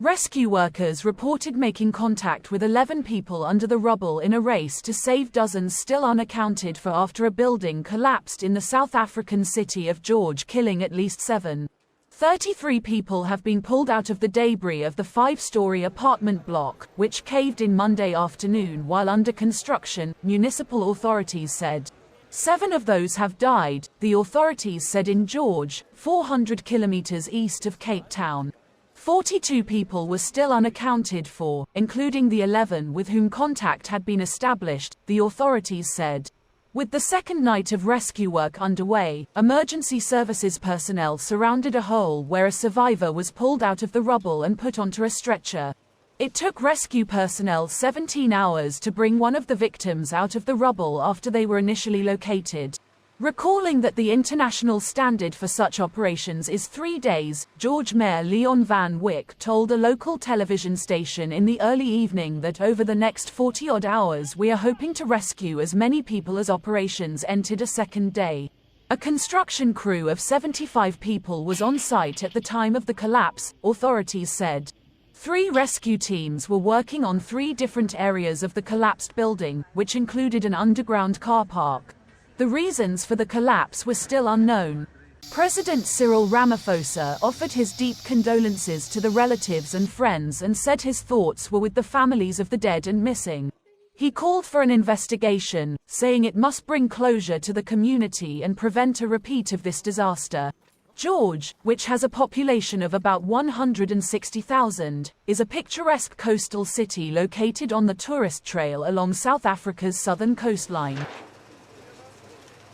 Rescue workers reported making contact with 11 people under the rubble in a race to save dozens still unaccounted for after a building collapsed in the South African city of George, killing at least 7. 33 people have been pulled out of the debris of the 5-story apartment block, which caved in Monday afternoon while under construction, municipal authorities said. 7 of those have died, the authorities said in George, 400 kilometers east of Cape Town. 42 people were still unaccounted for, including the 11 with whom contact had been established, the authorities said. With the second night of rescue work underway, emergency services personnel surrounded a hole where a survivor was pulled out of the rubble and put onto a stretcher. It took rescue personnel 17 hours to bring one of the victims out of the rubble after they were initially located. Recalling that the international standard for such operations is 3 days, George Mayor Leon Van Wyk told a local television station in the early evening that over the next 40-odd hours we are hoping to rescue as many people as operations entered a second day. A construction crew of 75 people was on site at the time of the collapse, authorities said. 3 rescue teams were working on 3 different areas of the collapsed building, which included an underground car park. The reasons for the collapse were still unknown. President Cyril Ramaphosa offered his deep condolences to the relatives and friends and said his thoughts were with the families of the dead and missing. He called for an investigation, saying it must bring closure to the community and prevent a repeat of this disaster. George, which has a population of about 160,000, is a picturesque coastal city located on the tourist trail along South Africa's southern coastline.